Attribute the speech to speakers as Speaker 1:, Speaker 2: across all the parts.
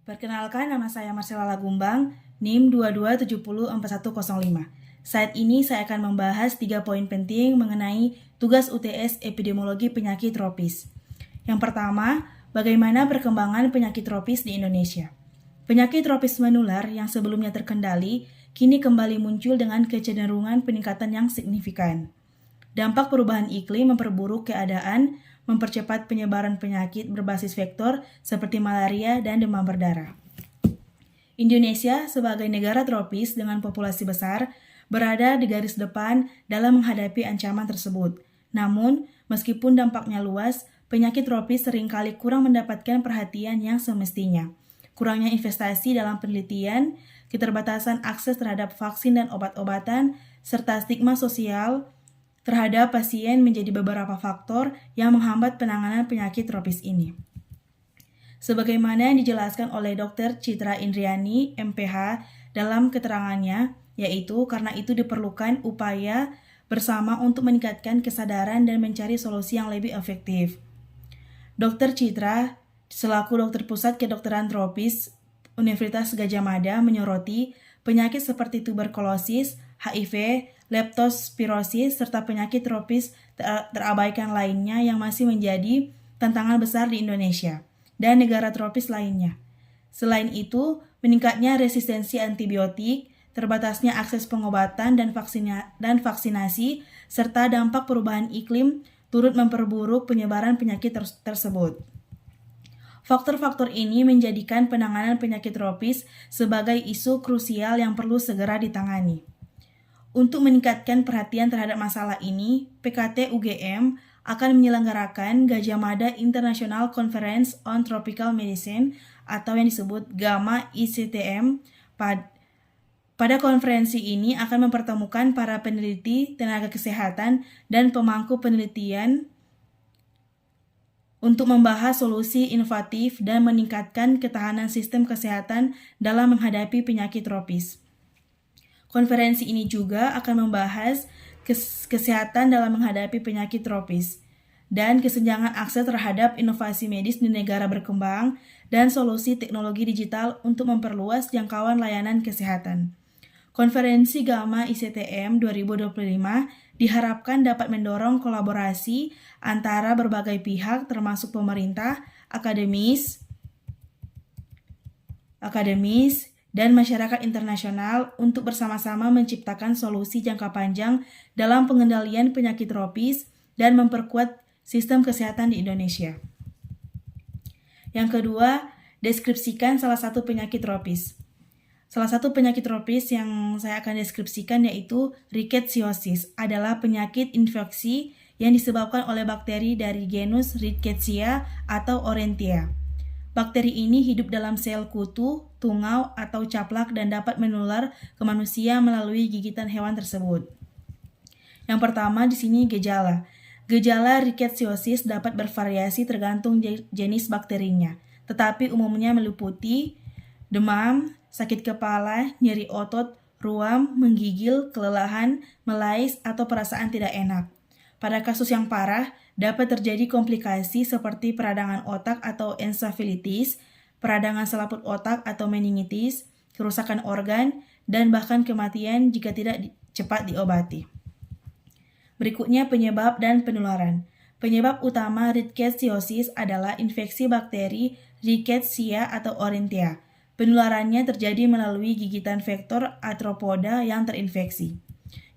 Speaker 1: Perkenalkan, nama saya Marcella Lagumbang, NIM 22704105. Saat ini saya akan membahas 3 poin penting mengenai tugas UTS epidemiologi penyakit tropis. Yang pertama, bagaimana perkembangan penyakit tropis di Indonesia. Penyakit tropis menular yang sebelumnya terkendali, kini kembali muncul dengan kecenderungan peningkatan yang signifikan. Dampak perubahan iklim memperburuk keadaan, mempercepat penyebaran penyakit berbasis vektor seperti malaria dan demam berdarah. Indonesia sebagai negara tropis dengan populasi besar berada di garis depan dalam menghadapi ancaman tersebut. Namun, meskipun dampaknya luas, penyakit tropis seringkali kurang mendapatkan perhatian yang semestinya. Kurangnya investasi dalam penelitian, keterbatasan akses terhadap vaksin dan obat-obatan, serta stigma sosial terhadap pasien menjadi beberapa faktor yang menghambat penanganan penyakit tropis ini. Sebagaimana yang dijelaskan oleh Dr. Citra Indriani, MPH, dalam keterangannya, yaitu karena itu diperlukan upaya bersama untuk meningkatkan kesadaran dan mencari solusi yang lebih efektif. Dr. Citra, selaku dokter pusat kedokteran tropis Universitas Gadjah Mada, menyoroti penyakit seperti tuberkulosis, HIV, leptospirosis, serta penyakit tropis terabaikan lainnya yang masih menjadi tantangan besar di Indonesia dan negara tropis lainnya. Selain itu, meningkatnya resistensi antibiotik, terbatasnya akses pengobatan dan vaksinasi, serta dampak perubahan iklim turut memperburuk penyebaran penyakit tersebut. Faktor-faktor ini menjadikan penanganan penyakit tropis sebagai isu krusial yang perlu segera ditangani. Untuk meningkatkan perhatian terhadap masalah ini, PKT UGM akan menyelenggarakan Gadjah Mada International Conference on Tropical Medicine atau yang disebut GAMA ICTM. Pada konferensi ini akan mempertemukan para peneliti, tenaga kesehatan, dan pemangku penelitian untuk membahas solusi inovatif dan meningkatkan ketahanan sistem kesehatan dalam menghadapi penyakit tropis. Konferensi ini juga akan membahas kesehatan dalam menghadapi penyakit tropis dan kesenjangan akses terhadap inovasi medis di negara berkembang dan solusi teknologi digital untuk memperluas jangkauan layanan kesehatan. Konferensi GAMA ICTM 2025 diharapkan dapat mendorong kolaborasi antara berbagai pihak termasuk pemerintah, akademis, dan masyarakat internasional untuk bersama-sama menciptakan solusi jangka panjang dalam pengendalian penyakit tropis dan memperkuat sistem kesehatan di Indonesia. Yang kedua, deskripsikan salah satu penyakit tropis. Salah satu penyakit tropis yang saya akan deskripsikan yaitu rickettsiosis, adalah penyakit infeksi yang disebabkan oleh bakteri dari genus Rickettsia atau Orentia. Bakteri ini hidup dalam sel kutu, tungau, atau caplak dan dapat menular ke manusia melalui gigitan hewan tersebut. Yang pertama di sini gejala. Gejala rickettsiosis dapat bervariasi tergantung jenis bakterinya, tetapi umumnya meliputi demam, sakit kepala, nyeri otot, ruam, menggigil, kelelahan, melais, atau perasaan tidak enak. Pada kasus yang parah, dapat terjadi komplikasi seperti peradangan otak atau ensefalitis, peradangan selaput otak atau meningitis, kerusakan organ, dan bahkan kematian jika tidak cepat diobati. Berikutnya penyebab dan penularan. Penyebab utama rickettsiosis adalah infeksi bakteri Rickettsia atau Orentia. Penularannya terjadi melalui gigitan vektor arthropoda yang terinfeksi,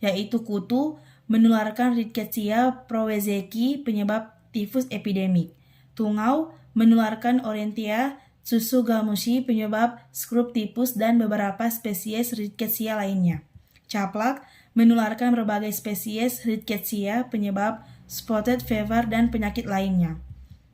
Speaker 1: yaitu kutu menularkan Rickettsia prowazekii penyebab tifus epidemik, tungau menularkan Orentia tsutsugamushi penyebab scrub tipus dan beberapa spesies Rickettsia lainnya, caplak menularkan berbagai spesies Rickettsia penyebab spotted fever dan penyakit lainnya.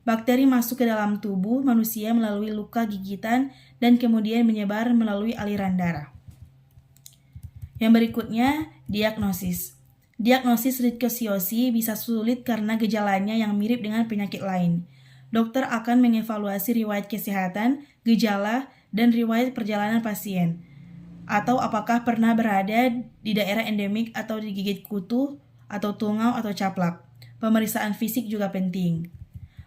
Speaker 1: Bakteri masuk ke dalam tubuh manusia melalui luka gigitan dan kemudian menyebar melalui aliran darah. Yang berikutnya, diagnosis. Diagnosis rickettsiosis bisa sulit karena gejalanya yang mirip dengan penyakit lain. Dokter akan mengevaluasi riwayat kesehatan, gejala, dan riwayat perjalanan pasien, atau apakah pernah berada di daerah endemik atau digigit kutu, atau tungau, atau caplak. Pemeriksaan fisik juga penting.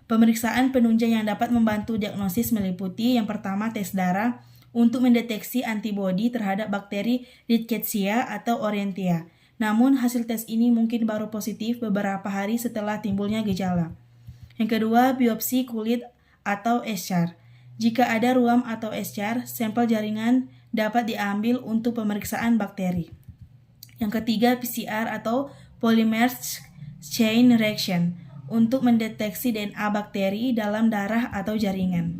Speaker 1: Pemeriksaan penunjang yang dapat membantu diagnosis meliputi yang pertama tes darah untuk mendeteksi antibodi terhadap bakteri Rickettsia atau Orientia. Namun hasil tes ini mungkin baru positif beberapa hari setelah timbulnya gejala. Yang kedua, biopsi kulit atau eschar. Jika ada ruam atau eschar, sampel jaringan dapat diambil untuk pemeriksaan bakteri. Yang ketiga, PCR atau polymerase chain reaction untuk mendeteksi DNA bakteri dalam darah atau jaringan.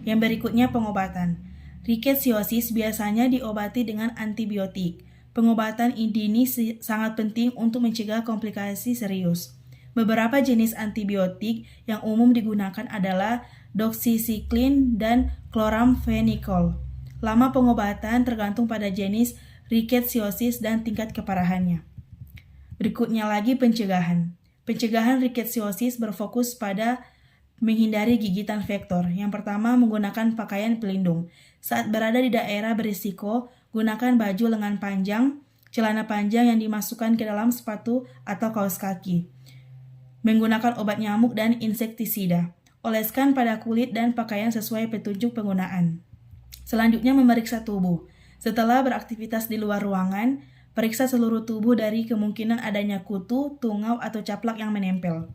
Speaker 1: Yang berikutnya pengobatan. Rickettsiosis biasanya diobati dengan antibiotik. Pengobatan ini sangat penting untuk mencegah komplikasi serius. Beberapa jenis antibiotik yang umum digunakan adalah doxycycline dan chloramphenicol. Lama pengobatan tergantung pada jenis rickettsiosis dan tingkat keparahannya. Berikutnya lagi pencegahan. Pencegahan rickettsiosis berfokus pada menghindari gigitan vektor. Yang pertama, menggunakan pakaian pelindung. Saat berada di daerah berisiko, gunakan baju lengan panjang, celana panjang yang dimasukkan ke dalam sepatu atau kaos kaki. Menggunakan obat nyamuk dan insektisida. Oleskan pada kulit dan pakaian sesuai petunjuk penggunaan. Selanjutnya, memeriksa tubuh. Setelah beraktivitas di luar ruangan, periksa seluruh tubuh dari kemungkinan adanya kutu, tungau, atau caplak yang menempel.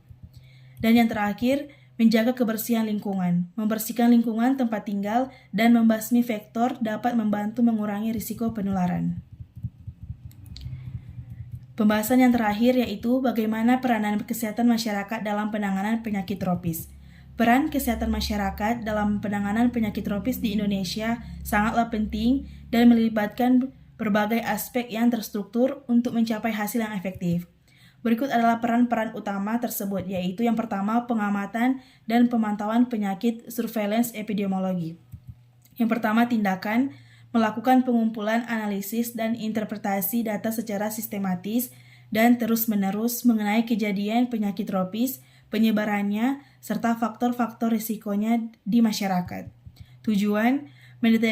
Speaker 1: Dan yang terakhir, menjaga kebersihan lingkungan. Membersihkan lingkungan tempat tinggal dan membasmi vektor dapat membantu mengurangi risiko penularan. Pembahasan yang terakhir yaitu bagaimana peranan kesehatan masyarakat dalam penanganan penyakit tropis. Peran kesehatan masyarakat dalam penanganan penyakit tropis di Indonesia sangatlah penting dan melibatkan berbagai aspek yang terstruktur untuk mencapai hasil yang efektif. Berikut adalah peran-peran utama tersebut, yaitu yang pertama pengamatan dan pemantauan penyakit surveillance epidemiologi. Yang pertama tindakan, melakukan pengumpulan analisis dan interpretasi data secara sistematis dan terus-menerus mengenai kejadian penyakit tropis, penyebarannya, serta faktor-faktor risikonya di masyarakat. Tujuan,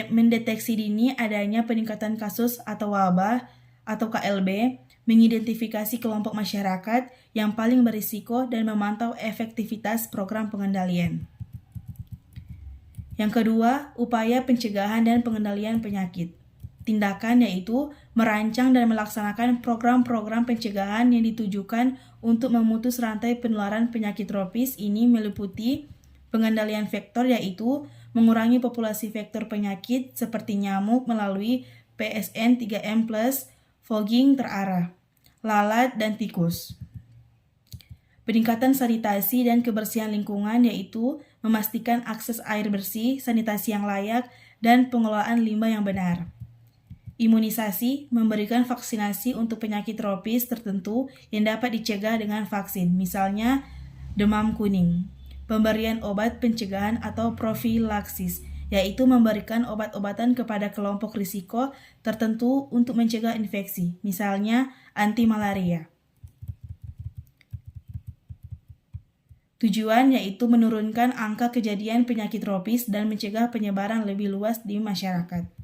Speaker 1: mendeteksi dini adanya peningkatan kasus atau wabah atau KLB, mengidentifikasi kelompok masyarakat yang paling berisiko dan memantau efektivitas program pengendalian. Yang kedua, upaya pencegahan dan pengendalian penyakit. Tindakan yaitu merancang dan melaksanakan program-program pencegahan yang ditujukan untuk memutus rantai penularan penyakit tropis. Ini meliputi pengendalian vektor yaitu mengurangi populasi vektor penyakit seperti nyamuk melalui PSN 3M+, fogging terarah, lalat, dan tikus. Peningkatan sanitasi dan kebersihan lingkungan yaitu memastikan akses air bersih, sanitasi yang layak, dan pengelolaan limbah yang benar. Imunisasi, memberikan vaksinasi untuk penyakit tropis tertentu yang dapat dicegah dengan vaksin, misalnya demam kuning. Pemberian obat pencegahan atau profilaksis, yaitu memberikan obat-obatan kepada kelompok risiko tertentu untuk mencegah infeksi, misalnya anti-malaria. Tujuan yaitu menurunkan angka kejadian penyakit tropis dan mencegah penyebaran lebih luas di masyarakat.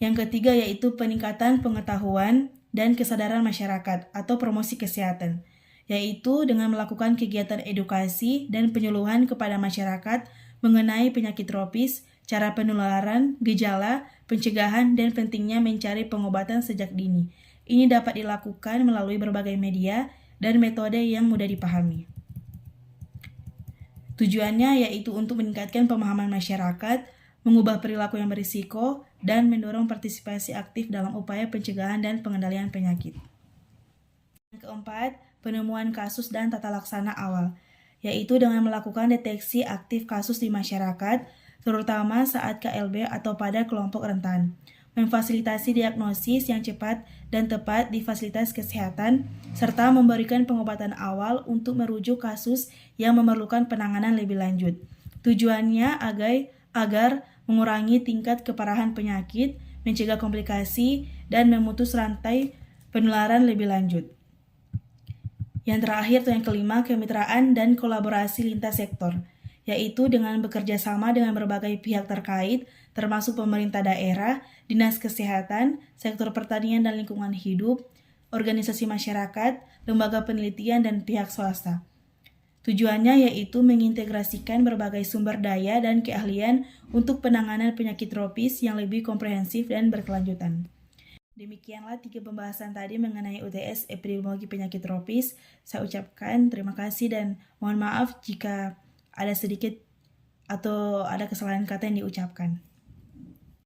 Speaker 1: Yang ketiga yaitu peningkatan pengetahuan dan kesadaran masyarakat atau promosi kesehatan, yaitu dengan melakukan kegiatan edukasi dan penyuluhan kepada masyarakat mengenai penyakit tropis, cara penularan, gejala, pencegahan, dan pentingnya mencari pengobatan sejak dini. Ini dapat dilakukan melalui berbagai media dan metode yang mudah dipahami. Tujuannya yaitu untuk meningkatkan pemahaman masyarakat, mengubah perilaku yang berisiko, dan mendorong partisipasi aktif dalam upaya pencegahan dan pengendalian penyakit. Yang keempat, penemuan kasus dan tata laksana awal, yaitu dengan melakukan deteksi aktif kasus di masyarakat, terutama saat KLB atau pada kelompok rentan, memfasilitasi diagnosis yang cepat dan tepat di fasilitas kesehatan, serta memberikan pengobatan awal untuk merujuk kasus yang memerlukan penanganan lebih lanjut. Tujuannya agar mengurangi tingkat keparahan penyakit, mencegah komplikasi, dan memutus rantai penularan lebih lanjut. Yang terakhir, yang kelima, kemitraan dan kolaborasi lintas sektor, yaitu dengan bekerja sama dengan berbagai pihak terkait, termasuk pemerintah daerah, dinas kesehatan, sektor pertanian dan lingkungan hidup, organisasi masyarakat, lembaga penelitian, dan pihak swasta. Tujuannya yaitu mengintegrasikan berbagai sumber daya dan keahlian untuk penanganan penyakit tropis yang lebih komprehensif dan berkelanjutan. Demikianlah 3 pembahasan tadi mengenai UTS epidemiologi penyakit tropis. Saya ucapkan terima kasih dan mohon maaf jika ada sedikit atau ada kesalahan kata yang diucapkan.